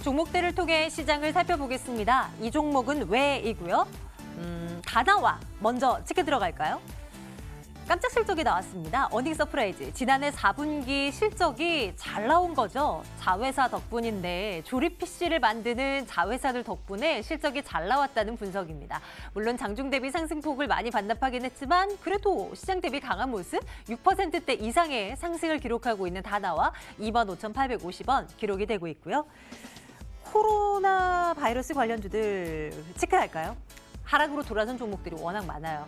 종목들을 통해 시장을 살펴보겠습니다. 이 종목은 왜이고요. 다나와 먼저 체크 들어갈까요? 깜짝 실적이 나왔습니다. 어닝 서프라이즈. 지난해 4분기 실적이 잘 나온 거죠. 자회사 덕분인데 조립 PC를 만드는 자회사들 덕분에 실적이 잘 나왔다는 분석입니다. 물론 장중 대비 상승폭을 많이 반납하긴 했지만 그래도 시장 대비 강한 모습 6%대 이상의 상승을 기록하고 있는 다나와 25,850원 기록이 되고 있고요. 코로나 바이러스 관련주들 체크할까요? 하락으로 돌아선 종목들이 워낙 많아요.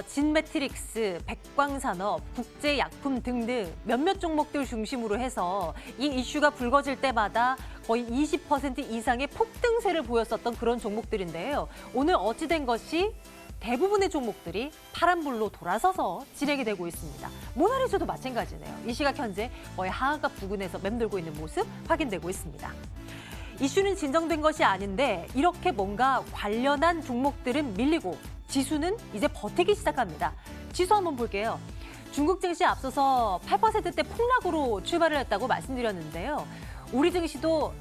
진매트릭스, 백광산업, 국제약품 등등 몇몇 종목들 중심으로 해서 이 이슈가 불거질 때마다 거의 20% 이상의 폭등세를 보였었던 그런 종목들인데요. 오늘 어찌된 것이 대부분의 종목들이 파란불로 돌아서서 진행이 되고 있습니다. 모나리자도 마찬가지네요. 이 시각 현재 거의 하하가 부근에서 맴돌고 있는 모습 확인되고 있습니다. 이슈는 진정된 것이 아닌데 이렇게 뭔가 관련한 종목들은 밀리고 지수는 이제 버티기 시작합니다. 지수 한번 볼게요. 중국 증시 앞서서 8%대 폭락으로 출발을 했다고 말씀드렸는데요. 우리 증시도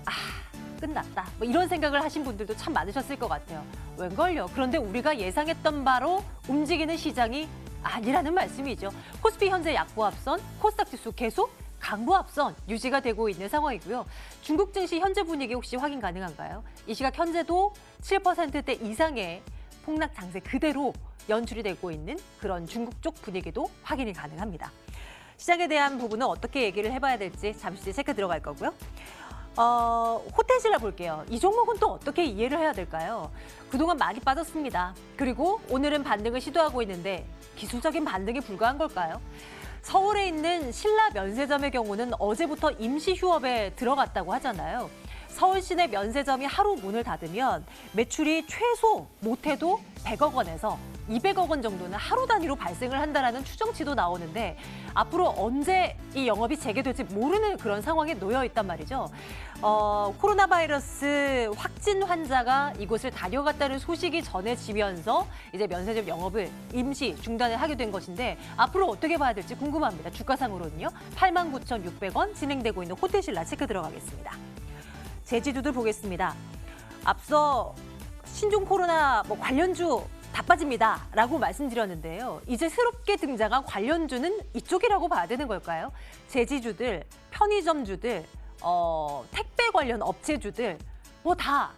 끝났다. 뭐 이런 생각을 하신 분들도 참 많으셨을 것 같아요. 웬걸요? 그런데 우리가 예상했던 바로 움직이는 시장이 아니라는 말씀이죠. 코스피 현재 약보합선, 코스닥 지수 계속 강보합선 유지가 되고 있는 상황이고요. 중국 증시 현재 분위기 혹시 확인 가능한가요? 이 시각 현재도 7%대 이상의 폭락 장세 그대로 연출이 되고 있는 그런 중국 쪽 분위기도 확인이 가능합니다. 시장에 대한 부분은 어떻게 얘기를 해봐야 될지 잠시 뒤에 체크 들어갈 거고요. 호텔신라 볼게요. 이 종목은 또 어떻게 이해를 해야 될까요? 그동안 많이 빠졌습니다. 그리고 오늘은 반등을 시도하고 있는데 기술적인 반등에 불과한 걸까요? 서울에 있는 신라 면세점의 경우는 어제부터 임시 휴업에 들어갔다고 하잖아요. 서울 시내 면세점이 하루 문을 닫으면 매출이 최소 못해도 100억 원에서 200억 원 정도는 하루 단위로 발생을 한다는 추정치도 나오는데 앞으로 언제 이 영업이 재개될지 모르는 그런 상황에 놓여 있단 말이죠. 코로나 바이러스 확진 환자가 이곳을 다녀갔다는 소식이 전해지면서 이제 면세점 영업을 임시 중단을 하게 된 것인데 앞으로 어떻게 봐야 될지 궁금합니다. 주가상으로는요. 89,600원 진행되고 있는 호텔신라 체크 들어가겠습니다. 제지주들 보겠습니다. 앞서 신종 코로나 관련주 다 빠집니다라고 말씀드렸는데요. 이제 새롭게 등장한 관련주는 이쪽이라고 봐야 되는 걸까요? 제지주들, 편의점주들, 택배 관련 업체주들 뭐 다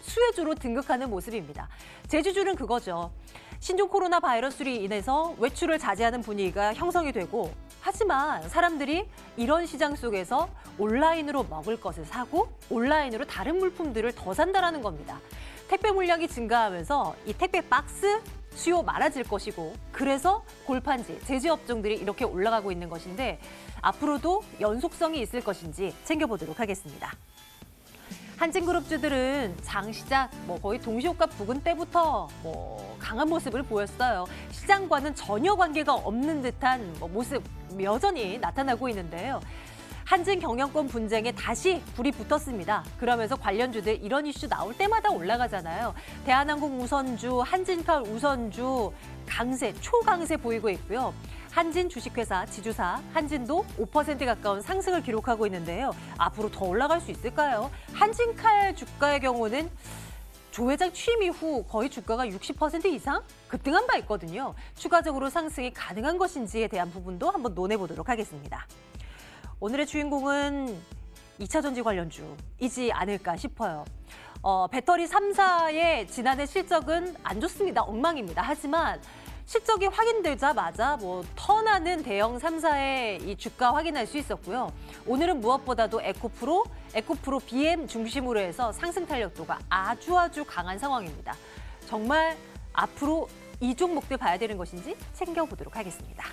수혜주로 등극하는 모습입니다. 제지주는 그거죠. 신종 코로나 바이러스로 인해서 외출을 자제하는 분위기가 형성이 되고 하지만 사람들이 이런 시장 속에서 온라인으로 먹을 것을 사고 온라인으로 다른 물품들을 더 산다는 겁니다. 택배 물량이 증가하면서 이 택배 박스 수요 많아질 것이고 그래서 골판지, 제지업종들이 이렇게 올라가고 있는 것인데 앞으로도 연속성이 있을 것인지 챙겨보도록 하겠습니다. 한진그룹주들은 장 시작 거의 동시효과 부근 때부터 강한 모습을 보였어요. 시장과는 전혀 관계가 없는 듯한 모습 여전히 나타나고 있는데요. 한진 경영권 분쟁에 다시 불이 붙었습니다. 그러면서 관련주들 이런 이슈 나올 때마다 올라가잖아요. 대한항공 우선주, 한진칼 우선주 강세, 초강세 보이고 있고요. 한진 주식회사, 지주사, 한진도 5% 가까운 상승을 기록하고 있는데요. 앞으로 더 올라갈 수 있을까요? 한진칼 주가의 경우는 조 회장 취임 이후 거의 주가가 60% 이상 급등한 바 있거든요. 추가적으로 상승이 가능한 것인지에 대한 부분도 한번 논해보도록 하겠습니다. 오늘의 주인공은 2차전지 관련주이지 않을까 싶어요. 배터리 3사의 지난해 실적은 안 좋습니다. 엉망입니다. 하지만 실적이 확인되자마자 턴하는 대형 3사의 이 주가 확인할 수 있었고요. 오늘은 무엇보다도 에코프로 BM 중심으로 해서 상승 탄력도가 아주 강한 상황입니다. 정말 앞으로 이 종목들 봐야 되는 것인지 챙겨보도록 하겠습니다.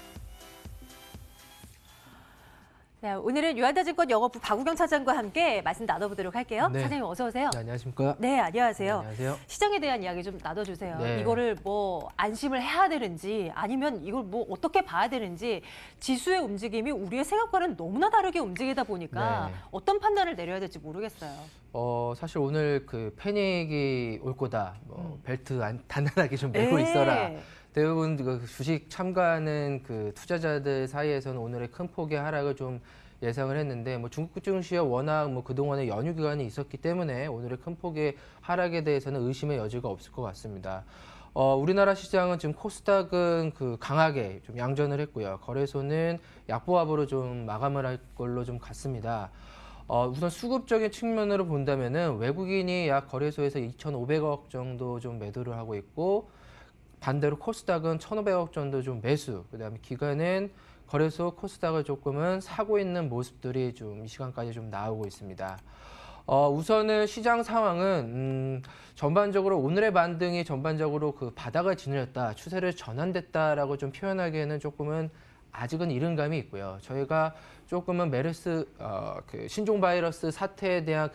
네, 오늘은 유한타증권 영업부 박우경 차장과 함께 말씀 나눠보도록 할게요. 네. 차장님 어서 오세요. 네, 안녕하십니까? 네, 안녕하세요. 네, 안녕하세요. 시장에 대한 이야기 좀 나눠주세요. 네. 이거를 안심을 해야 되는지 아니면 이걸 어떻게 봐야 되는지 지수의 움직임이 우리의 생각과는 너무나 다르게 움직이다 보니까 어떤 판단을 내려야 될지 모르겠어요. 사실 오늘 그 패닉이 올 거다. 벨트 단단하게 좀 메고 있어라. 대부분 그 주식 참가하는 그 투자자들 사이에서는 오늘의 큰 폭의 하락을 좀 예상을 했는데 뭐 중국 증시가 워낙 뭐 그동안에 연휴 기간이 있었기 때문에 오늘의 큰 폭의 하락에 대해서는 의심의 여지가 없을 것 같습니다. 우리나라 시장은 지금 코스닥은 강하게 좀 양전을 했고요. 거래소는 약보합으로 좀 마감을 할 걸로 좀 같습니다. 우선 수급적인 측면으로 본다면은 외국인이 약 거래소에서 2,500억 정도 좀 매도를 하고 있고 반대로 코스닥은 1,500억 정도 좀 매수. 그다음에 기관은 거래소 코스닥을 조금은 사고 있는 모습들이 좀 이 시간까지 좀 나오고 있습니다. 우선은 시장 상황은 전반적으로 오늘의 반등이 전반적으로 바닥을 지느렸다, 추세를 전환됐다라고 좀 표현하기에는 조금은 아직은 이른 감이 있고요. 저희가 조금은 메르스 신종 바이러스 사태에 대한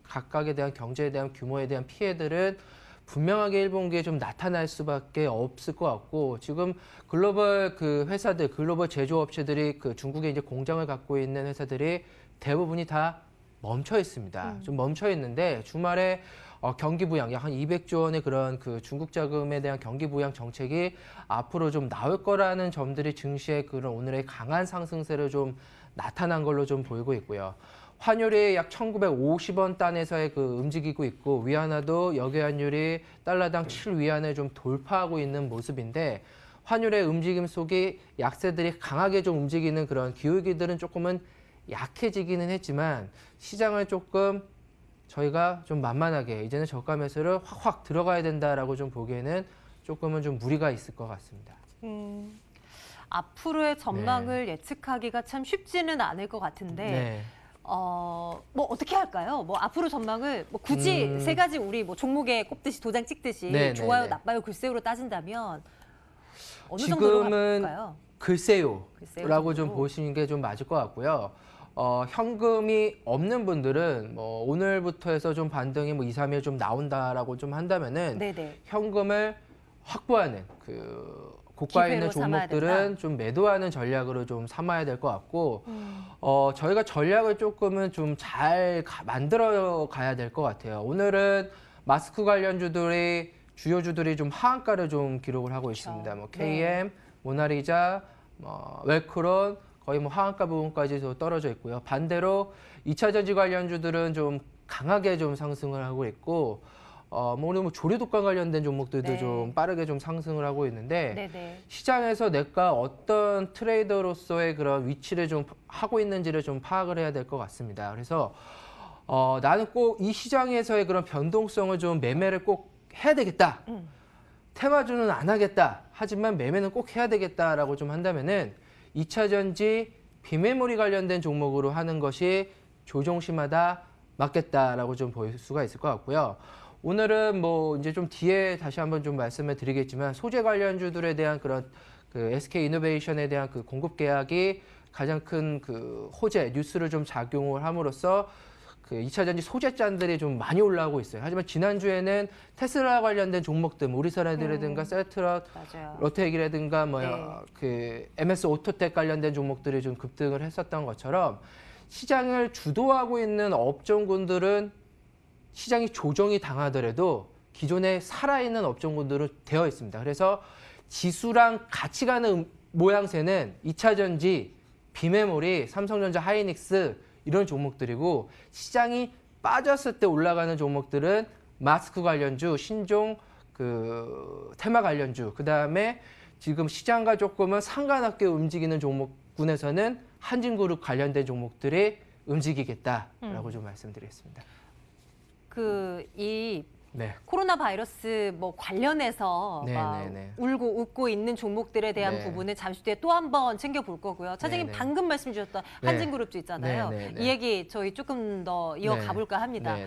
각각에 대한 경제에 대한 규모에 대한 피해들은 분명하게 1분기에 좀 나타날 수밖에 없을 것 같고 지금 글로벌 회사들, 글로벌 제조업체들이 중국에 이제 공장을 갖고 있는 회사들이 대부분이 다 멈춰 있습니다. 좀 멈춰 있는데 주말에 경기 부양 약 한 200조 원의 그런 중국 자금에 대한 경기 부양 정책이 앞으로 좀 나올 거라는 점들이 증시의 그런 오늘의 강한 상승세를 좀 나타난 걸로 좀 보이고 있고요. 환율이 약 1950원 단에서의 움직이고 있고 위안화도 역외환율이 달러당 7위안을 좀 돌파하고 있는 모습인데 환율의 움직임 속에 약세들이 강하게 좀 움직이는 그런 기울기들은 조금은 약해지기는 했지만 시장을 조금 저희가 좀 만만하게 이제는 저가 매수를 확 들어가야 된다라고 좀 보기에는 조금은 좀 무리가 있을 것 같습니다. 앞으로의 전망을 예측하기가 참 쉽지는 않을 것 같은데 뭐 어떻게 할까요? 뭐 앞으로 전망을 뭐 굳이 세 가지 우리 뭐 종목에 꼽듯이 도장 찍듯이 좋아요, 나빠요, 글쎄요로 따진다면 어느 정도로 할까요? 글쎄요라고 좀 보시는 게 좀 맞을 것 같고요. 현금이 없는 분들은 뭐 오늘부터 해서 좀 반등이 뭐 2, 3일 좀 나온다라고 좀 한다면은 현금을 확보하는 고가에 있는 종목들은 좀 매도하는 전략으로 좀 삼아야 될 것 같고 저희가 전략을 조금은 좀 잘 만들어 가야 될 것 같아요. 오늘은 마스크 관련주들이 주요주들이 좀 하한가를 좀 기록을 하고 있습니다. 뭐 KM, 모나리자, 웰크론 거의 뭐 하한가 부분까지 떨어져 있고요. 반대로 2차 전지 관련주들은 좀 강하게 좀 상승을 하고 있고 오늘 뭐 조류독감 관련된 종목들도 좀 빠르게 좀 상승을 하고 있는데 시장에서 내가 어떤 트레이더로서의 그런 위치를 좀 하고 있는지를 좀 파악을 해야 될 것 같습니다. 그래서 나는 꼭 이 시장에서의 그런 변동성을 좀 매매를 꼭 해야 되겠다. 테마주는 안 하겠다. 하지만 매매는 꼭 해야 되겠다라고 좀 한다면은 2차 전지 비메모리 관련된 종목으로 하는 것이 조정시마다 맞겠다라고 좀 보일 수가 있을 것 같고요. 오늘은 뭐 이제 좀 뒤에 다시 한번 좀 말씀을 드리겠지만 소재 관련주들에 대한 그런 SK 이노베이션에 대한 공급 계약이 가장 큰 호재 뉴스를 좀 작용을 함으로써 2차 전지 소재잔들이 좀 많이 올라오고 있어요. 하지만 지난주에는 테슬라 관련된 종목들, 우리사라든가 셀트럿, 롯데기라든가 MS 오토텍 관련된 종목들이 좀 급등을 했었던 것처럼 시장을 주도하고 있는 업종군들은 시장이 조정이 당하더라도 기존에 살아있는 업종군들은 되어 있습니다. 그래서 지수랑 같이 가는 모양새는 2차 전지, 비메모리, 삼성전자, 하이닉스 이런 종목들이고 시장이 빠졌을 때 올라가는 종목들은 마스크 관련주, 신종 테마 관련주, 그다음에 지금 시장과 조금은 상관없게 움직이는 종목군에서는 한진그룹 관련된 종목들이 움직이겠다라고 좀 말씀드리겠습니다. 코로나 바이러스 뭐 관련해서 울고 웃고 있는 종목들에 대한 부분을 잠시 뒤에 또 한 번 챙겨볼 거고요. 차장님 방금 말씀 주셨던 한진그룹도 있잖아요. 이 얘기 저희 조금 더 이어가 볼까 합니다.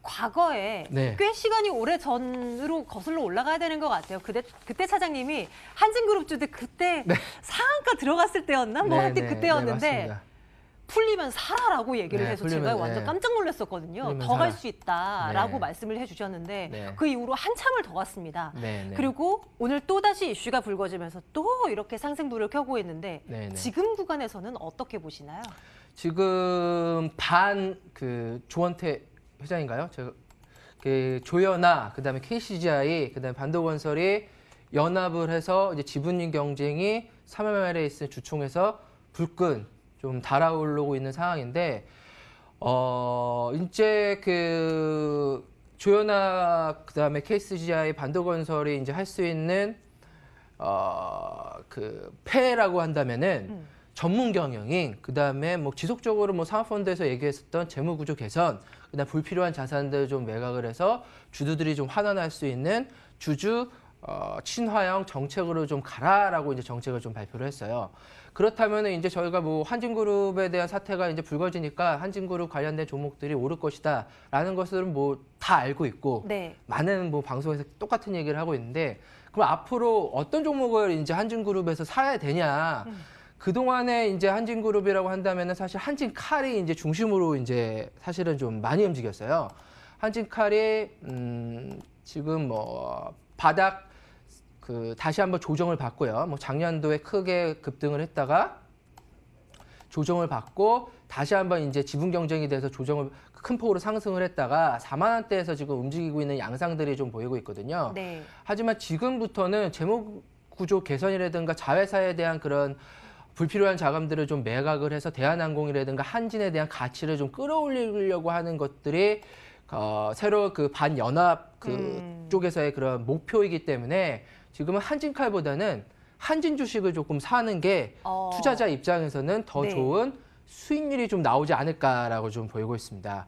과거에 꽤 시간이 오래 전으로 거슬러 올라가야 되는 것 같아요. 그때 차장님이 한진그룹주들 그때 상한가 들어갔을 때였나? 뭐 하여튼 그때였는데 풀리면 사라라고 얘기를 해서 제가 완전 깜짝 놀랐었거든요. 더 갈 수 있다라고 말씀을 해주셨는데 그 이후로 한참을 더 갔습니다. 그리고 오늘 또다시 이슈가 불거지면서 또 이렇게 상승불을 켜고 있는데 지금 구간에서는 어떻게 보시나요? 지금 조원태 회장인가요? 조연아, 그다음에 KCGI, 그다음에 반도건설이 연합을 해서 이제 지분율 경쟁이 3월 말에 있을 주총에서 불끈 좀 달아오르고 있는 상황인데 이제 그 조연학 그다음에 KCGI 반도건설이 이제 할 수 있는 그 폐라고 한다면은 전문 경영인 그다음에 뭐 지속적으로 뭐 사모펀드에서 얘기했었던 재무 구조 개선 그다음 불필요한 자산들 좀 매각을 해서 주주들이 좀 환원할 수 있는 주주 친화형 정책으로 좀 가라라고 이제 정책을 좀 발표를 했어요. 그렇다면 이제 저희가 뭐 한진그룹에 대한 사태가 이제 불거지니까 한진그룹 관련된 종목들이 오를 것이다라는 것은 뭐 다 알고 있고 네. 많은 뭐 방송에서 똑같은 얘기를 하고 있는데 그럼 앞으로 어떤 종목을 이제 한진그룹에서 사야 되냐? 그동안에 이제 한진그룹이라고 한다면은 사실 한진칼이 이제 중심으로 이제 사실은 좀 많이 움직였어요. 한진칼이 지금 뭐 바닥 그 다시 한번 조정을 받고요. 뭐 작년도에 크게 급등을 했다가 조정을 받고 다시 한번 이제 지분 경쟁이 돼서 조정을 큰 폭으로 상승을 했다가 4만 원대에서 지금 움직이고 있는 양상들이 좀 보이고 있거든요. 네. 하지만 지금부터는 재무 구조 개선이라든가 자회사에 대한 그런 불필요한 자금들을 좀 매각을 해서 대한항공이라든가 한진에 대한 가치를 좀 끌어올리려고 하는 것들이 새로 그 반연합 쪽에서의 그런 목표이기 때문에 지금은 한진칼보다는 한진 주식을 조금 사는 게 투자자 입장에서는 더 네. 좋은 수익률이 좀 나오지 않을까라고 좀 보이고 있습니다.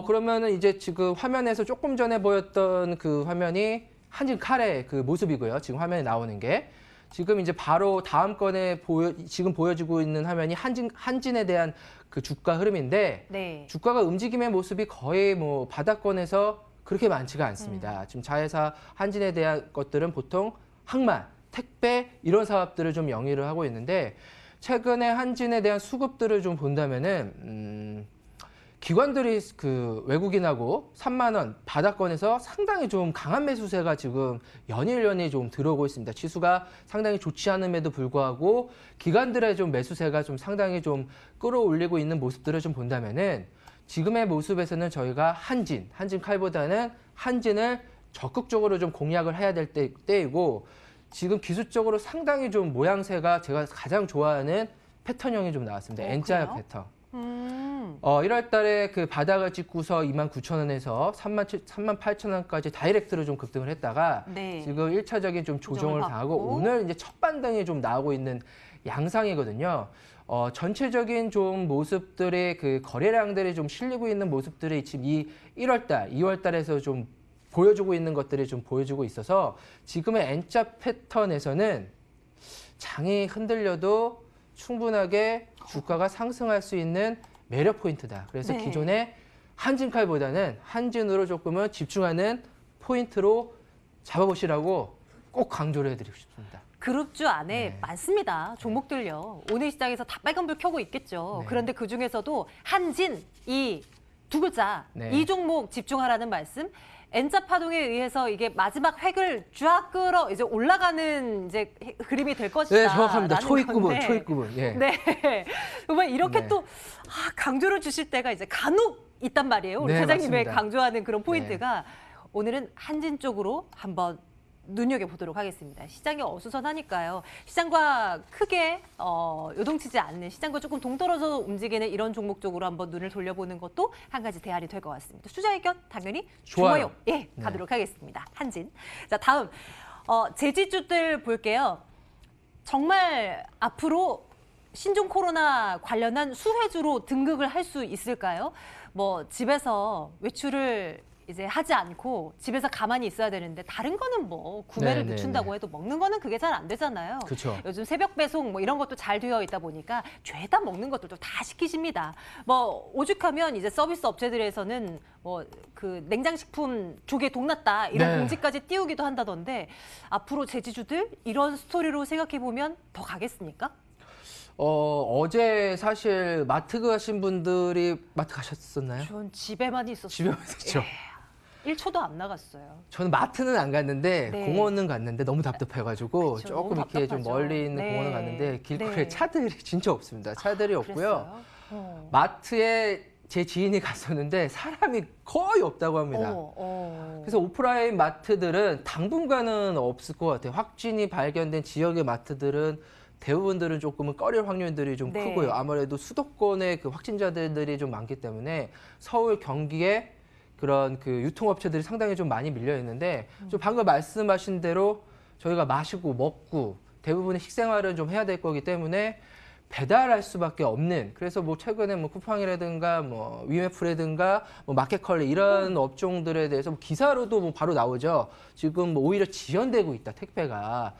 그러면은 이제 지금 화면에서 조금 전에 보였던 그 화면이 한진칼의 그 모습이고요. 지금 화면에 나오는 게. 지금 이제 바로 다음 건에 지금 보여지고 있는 화면이 한진에 대한 그 주가 흐름인데 네. 주가가 움직임의 모습이 거의 뭐 바닥권에서 그렇게 많지가 않습니다. 지금 자회사 한진에 대한 것들은 보통 항만, 택배 이런 사업들을 좀 영위를 하고 있는데 최근에 한진에 대한 수급들을 좀 본다면은 기관들이 그 외국인하고 3만 원 바닥권에서 상당히 좀 강한 매수세가 지금 연일연일 좀 들어오고 있습니다. 지수가 상당히 좋지 않음에도 불구하고 기관들의 좀 매수세가 좀 상당히 좀 끌어올리고 있는 모습들을 좀 본다면은 지금의 모습에서는 저희가 한진칼보다는 한진을 적극적으로 좀 공략을 해야 될 때이고 지금 기술적으로 상당히 좀 모양새가 제가 가장 좋아하는 패턴형이 좀 나왔습니다. N자 패턴. 1월 달에 그 바닥을 찍고서 29,000원에서 38,000원까지 다이렉트로 좀 급등을 했다가 네. 지금 1차적인 좀 조정을 당하고 오늘 이제 첫 반등이 좀 나오고 있는 양상이거든요. 전체적인 좀 모습들의 그 거래량들이 좀 실리고 있는 모습들이 지금 이 1월 달, 2월 달에서 좀 보여주고 있는 것들이 좀 보여주고 있어서 지금의 N자 패턴에서는 장이 흔들려도 충분하게 주가가 상승할 수 있는 매력 포인트다. 그래서 네. 기존의 한진칼보다는 한진으로 조금은 집중하는 포인트로 잡아보시라고 꼭 강조를 해드리고 싶습니다. 그룹주 안에 네. 많습니다. 종목들요. 오늘 시장에서 다 빨간불 켜고 있겠죠. 네. 그런데 그중에서도 한진 이 두 글자 네. 이 종목 집중하라는 말씀. N자 파동에 의해서 이게 마지막 획을 쫙 끌어 이제 올라가는 이제 그림이 될 것이다. 네, 정확합니다. 초입구분. 예. 네. 정말 이렇게 네. 또 강조를 주실 때가 이제 간혹 있단 말이에요. 우리 네, 사장님의 맞습니다. 강조하는 그런 포인트가 오늘은 한진 쪽으로 한번 눈여겨보도록 하겠습니다. 시장이 어수선하니까요. 시장과 크게 요동치지 않는 시장과 조금 동떨어져 움직이는 이런 종목 쪽으로 한번 눈을 돌려보는 것도 한 가지 대안이 될 것 같습니다. 투자 의견 당연히 좋아요. 예, 가도록 하겠습니다. 한진. 자, 다음 제지주들 볼게요. 정말 앞으로 신종 코로나 관련한 수혜주로 등극을 할 수 있을까요? 뭐 집에서 외출을 이제 하지 않고 집에서 가만히 있어야 되는데 다른 거는 뭐 구매를 늦춘다고 해도 먹는 거는 그게 잘 안 되잖아요. 그쵸. 요즘 새벽 배송 뭐 이런 것도 잘 되어 있다 보니까 죄다 먹는 것들도 다 시키십니다. 뭐 오죽하면 이제 서비스 업체들에서는 뭐 그 냉장식품 조개 동났다 이런 공지까지 띄우기도 한다던데 앞으로 제지주들 이런 스토리로 생각해 보면 더 가겠습니까? 어제 사실 마트 가신 분들이 마트 가셨었나요? 전 집에만 있었어요. 집에만 있었죠. 1초도 안 나갔어요. 저는 마트는 안 갔는데 네. 공원은 갔는데 너무 답답해가지고 그쵸, 조금 너무 이렇게 좀 답답하죠. 멀리 있는 네. 공원을 갔는데 길거리에 네. 차들이 진짜 없습니다. 차들이 없고요. 그랬어요? 마트에 제 지인이 갔었는데 사람이 거의 없다고 합니다. 그래서 오프라인 마트들은 당분간은 없을 것 같아요. 확진이 발견된 지역의 마트들은 대부분들은 조금은 꺼릴 확률들이 좀 네. 크고요. 아무래도 수도권의 그 확진자들이 좀 많기 때문에 서울, 경기에 그런 그 유통업체들이 상당히 좀 많이 밀려 있는데 좀 방금 말씀하신 대로 저희가 마시고 먹고 대부분의 식생활을 좀 해야 될 거기 때문에 배달할 수밖에 없는, 그래서 뭐 최근에 뭐 쿠팡이라든가 뭐 위메프라든가 뭐 마켓컬리 이런 업종들에 대해서 뭐 기사로도 뭐 바로 나오죠. 지금 뭐 오히려 지연되고 있다, 택배가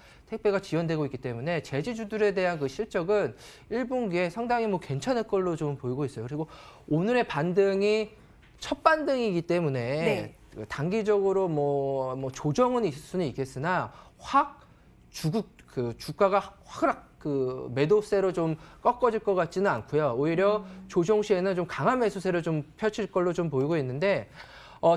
지연되고 있기 때문에 제지주들에 대한 그 실적은 1분기에 상당히 뭐 괜찮을 걸로 좀 보이고 있어요. 그리고 오늘의 반등이 첫 반등이기 때문에 네. 단기적으로 뭐 조정은 있을 수는 있겠으나 확 주가가 확 그 매도세로 좀 꺾어질 것 같지는 않고요. 오히려 조정 시에는 좀 강한 매수세를 좀 펼칠 걸로 좀 보이고 있는데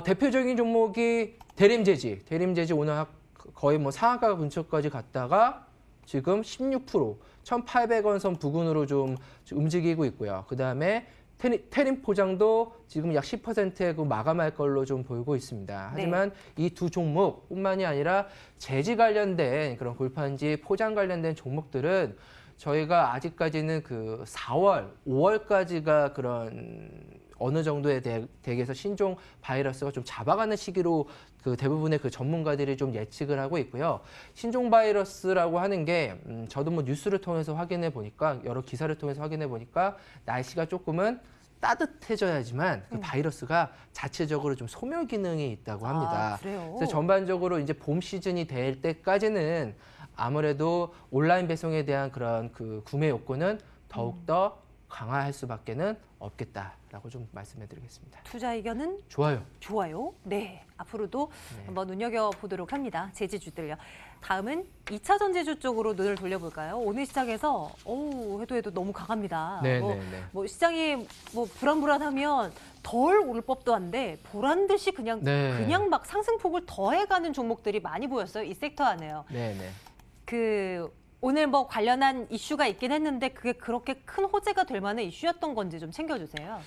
대표적인 종목이 대림제지 오늘 거의 뭐 상한가 근처까지 갔다가 지금 16% 1,800원 선 부근으로 좀 움직이고 있고요. 그다음에 테림 포장도 지금 약 10%의 그 마감할 걸로 좀 보이고 있습니다. 하지만 이 두 종목뿐만이 아니라 제지 관련된 그런 골판지 포장 관련된 종목들은 저희가 아직까지는 그 4월, 5월까지가 그런 어느 정도에 대해서 신종 바이러스가 좀 잡아가는 시기로 그 대부분의 그 전문가들이 좀 예측을 하고 있고요. 신종 바이러스라고 하는 게 저도 뭐 뉴스를 통해서 확인해 보니까 여러 기사를 통해서 확인해 보니까 날씨가 조금은 따뜻해져야지만 그 바이러스가 자체적으로 좀 소멸 기능이 있다고 합니다. 그래요? 그래서 전반적으로 이제 봄 시즌이 될 때까지는 아무래도 온라인 배송에 대한 그런 그 구매 욕구는 더욱더 강화할 수밖에는 없겠다라고 좀 말씀해드리겠습니다. 투자 의견은 좋아요. 네, 앞으로도 한번 눈여겨보도록 합니다. 제지주들요. 다음은 2차 전지주 쪽으로 눈을 돌려볼까요? 오늘 시장에서 해도 너무 강합니다. 뭐 시장이 뭐 불안불안하면 덜 오를 법도 한데 보란 듯이 그냥 막 상승폭을 더해가는 종목들이 많이 보였어요. 이 섹터 안에요. 오늘 뭐 관련한 이슈가 있긴 했는데 그게 그렇게 큰 호재가 될 만한 이슈였던 건지 좀 챙겨주세요.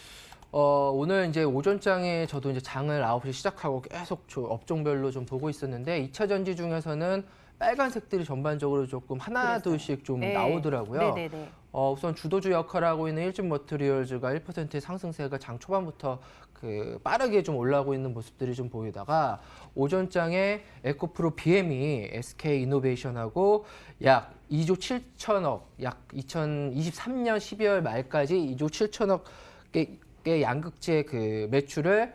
오늘 이제 오전장에 저도 이제 장을 9시 시작하고 계속 업종별로 좀 보고 있었는데 2차 전지 중에서는 빨간색들이 전반적으로 조금 하나둘씩 좀 나오더라고요. 우선 주도주 역할을 하고 있는 일진 머티리얼즈가 1%의 상승세가 장 초반부터 그 빠르게 좀 올라오고 있는 모습들이 좀 보이다가 오전장에 에코프로 BM이 SK 이노베이션하고 약 2조 7천억, 약 2023년 12월 말까지 2조 7천억의 양극재 그 매출을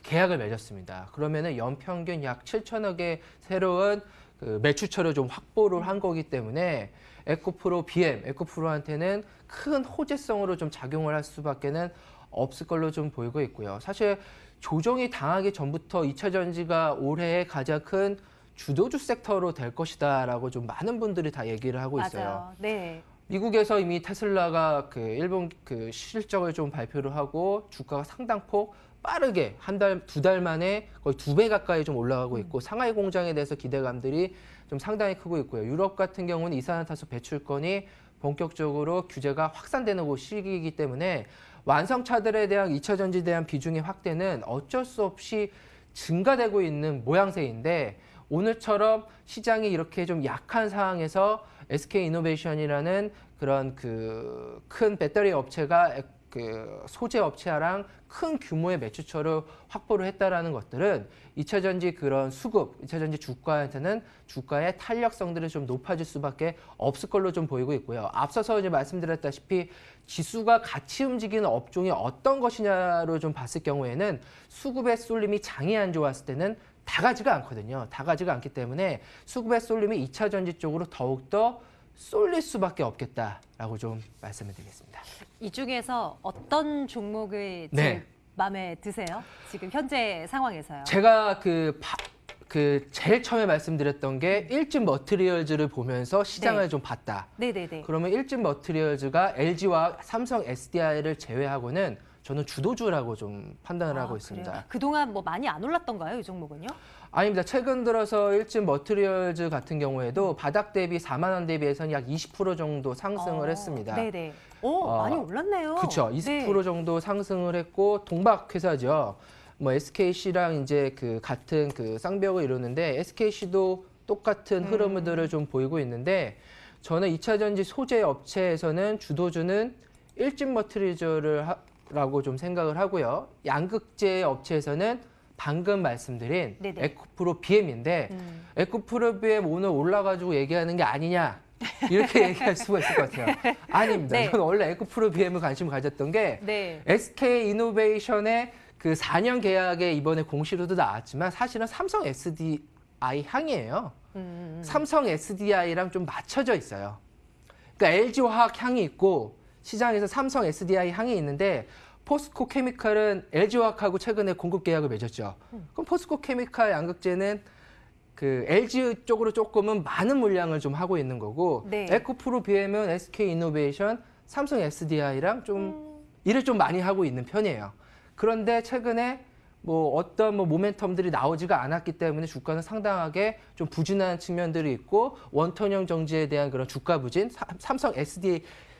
계약을 맺었습니다. 그러면은 연평균 약 7천억의 새로운 그 매출처를 좀 확보를 한 거기 때문에 에코프로한테는 큰 호재성으로 좀 작용을 할 수밖에는 없을 걸로 좀 보이고 있고요. 사실 조정이 당하기 전부터 2차 전지가 올해의 가장 큰 주도주 섹터로 될 것이다라고 좀 많은 분들이 다 얘기를 하고 있어요. 맞아요. 미국에서 이미 테슬라가 그 일본 그 실적을 좀 발표를 하고 주가가 상당폭 빠르게 두 달 만에 거의 2배 가까이 좀 올라가고 있고 상하이 공장에 대해서 기대감들이 좀 상당히 크고 있고요. 유럽 같은 경우는 이산화탄소 배출권이 본격적으로 규제가 확산되는 시기이기 때문에 완성차들에 대한 2차 전지에 대한 비중의 확대는 어쩔 수 없이 증가되고 있는 모양새인데 오늘처럼 시장이 이렇게 좀 약한 상황에서 SK 이노베이션이라는 그런 그 큰 배터리 업체가 그 소재 업체랑 큰 규모의 매출처를 확보를 했다라는 것들은 2차 전지 그런 2차 전지 주가한테는 주가의 탄력성들이 좀 높아질 수밖에 없을 걸로 좀 보이고 있고요. 앞서서 이제 말씀드렸다시피 지수가 같이 움직이는 업종이 어떤 것이냐로 좀 봤을 경우에는 수급의 쏠림이 장이 안 좋았을 때는 다 가지가 않거든요. 다 가지가 않기 때문에 수급의 쏠림이 2차 전지 쪽으로 더욱더 쏠릴 수밖에 없겠다라고 좀 말씀을 드리겠습니다. 이 중에서 어떤 종목을 제일 마음에 드세요? 지금 현재 상황에서요. 제가 제일 처음에 말씀드렸던 게 일진 머티리얼즈를 보면서 시장을 좀 봤다. 그러면 일진 머티리얼즈가 LG와 삼성 SDI를 제외하고는 저는 주도주라고 좀 판단을 하고 있습니다. 그래요? 그동안 뭐 많이 안 올랐던가요, 이 종목은요? 아닙니다. 최근 들어서 일진 머티리얼즈 같은 경우에도 바닥 대비 4만 원 대비해서는 약 20% 정도 상승을 했습니다. 많이 올랐네요. 그렇죠. 20% 정도 상승을 했고 동박 회사죠. 뭐 SKC랑 이제 그 같은 그 쌍벽을 이루는데 SKC도 똑같은 흐름들을 좀 보이고 있는데 저는 2차 전지 소재 업체에서는 주도주는 일진 머티리얼이라고 좀 생각을 하고요. 양극재 업체에서는 방금 말씀드린 네네. 에코프로 BM인데 에코프로 BM 오늘 올라가지고 얘기하는 게 아니냐 이렇게 얘기할 수가 있을 것 같아요. 아닙니다. 네. 저는 원래 에코프로 BM을 관심을 가졌던 게 네. SK 이노베이션의 그 4년 계약에 이번에 공시로도 나왔지만 사실은 삼성 SDI 향이에요. 삼성 SDI랑 좀 맞춰져 있어요. 그러니까 LG화학 향이 있고 시장에서 삼성 SDI 향이 있는데 포스코 케미칼은 LG화학하고 최근에 공급 계약을 맺었죠. 그럼 포스코 케미칼 양극재는 그 LG 쪽으로 조금은 많은 물량을 좀 하고 있는 거고 네. 에코프로 BM은 SK 이노베이션, 삼성 SDI랑 좀 일을 좀 많이 하고 있는 편이에요. 그런데 최근에 뭐 어떤 뭐 모멘텀들이 나오지가 않았기 때문에 주가는 상당하게 좀 부진한 측면들이 있고 원턴형 정지에 대한 그런 주가 부진, 삼성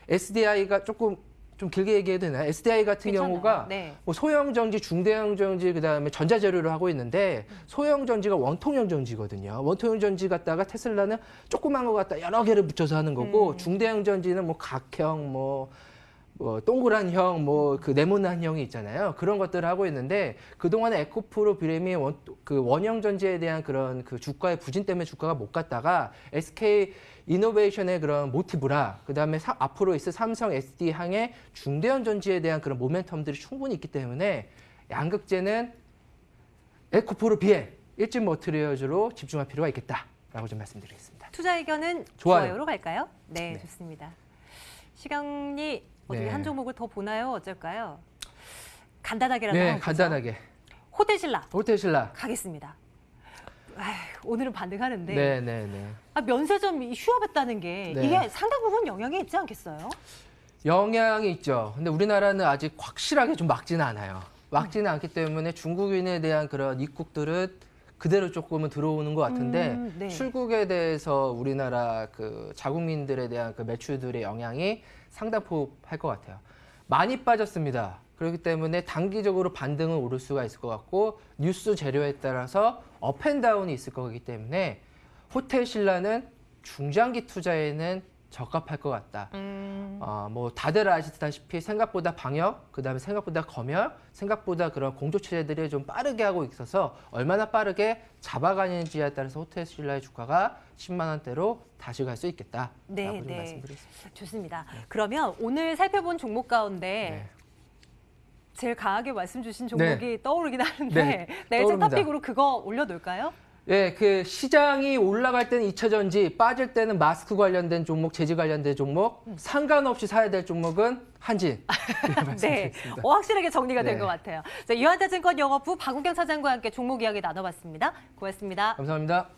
SDI가 조금 좀 길게 얘기해도 되나요? SDI 같은 괜찮아요. 경우가 네. 뭐 소형 전지, 중대형 전지, 그다음에 전자재료를 하고 있는데 소형 전지가 원통형 전지거든요. 원통형 전지 갖다가 테슬라는 조그만 거 갖다 여러 개를 붙여서 하는 거고 중대형 전지는 뭐 각형, 뭐 동그란 형, 뭐 그 네모난 형이 있잖아요. 그런 것들을 하고 있는데 그동안에 에코프로 BM이 그 원형 전지에 대한 그런 그 주가의 부진 때문에 주가가 못 갔다가 SK 이노베이션의 그런 모티브라, 그다음에 앞으로 있을 삼성 SD 향의 중대형 전지에 대한 그런 모멘텀들이 충분히 있기 때문에 양극재는 에코프로 BM, 일진 머티리얼즈로 집중할 필요가 있겠다라고 좀 말씀드리겠습니다. 투자 의견은 좋아요. 좋아요로 갈까요? 네, 좋습니다. 시경이 어떻게 네. 한 종목을 더 보나요? 어쩔까요? 간단하게라도 네, 한번 보죠. 간단하게. 호텔신라 호텔신라. 가겠습니다. 아휴, 오늘은 반등하는데 네. 면세점이 휴업했다는 게 네. 이게 상당 부분 영향이 있지 않겠어요? 영향이 있죠. 근데 우리나라는 아직 확실하게 좀 막지는 않아요. 막지는 않기 때문에 중국인에 대한 그런 입국들은 그대로 조금은 들어오는 것 같은데 네. 출국에 대해서 우리나라 그 자국민들에 대한 그 매출들의 영향이 상당폭할 것 같아요. 많이 빠졌습니다. 그렇기 때문에 단기적으로 반등은 오를 수가 있을 것 같고 뉴스 재료에 따라서 업앤다운이 있을 거기 때문에 호텔신라는 중장기 투자에는 적합할 것 같다. 뭐 다들 아시다시피 생각보다 방역, 그다음에 생각보다 검열, 생각보다 그런 공조 체제들이 좀 빠르게 하고 있어서 얼마나 빠르게 잡아가는지에 따라서 호텔신라의 주가가 10만 원대로 다시 갈 수 있겠다라고 좀 말씀드리겠습니다. 좋습니다. 그러면 오늘 살펴본 종목 가운데 네. 제일 강하게 말씀 주신 종목이 떠오르긴 하는데 네, 내일장 떠오릅니다. 토픽으로 그거 올려놓을까요? 예, 그 시장이 올라갈 때는 2차 전지, 빠질 때는 마스크 관련된 종목, 재질 관련된 종목, 상관없이 사야 될 종목은 한진. 네, 확실하게 정리가 된 네. 것 같아요. 자, 유한타증권 영업부 박우경 차장과 함께 종목 이야기 나눠봤습니다. 고맙습니다. 감사합니다.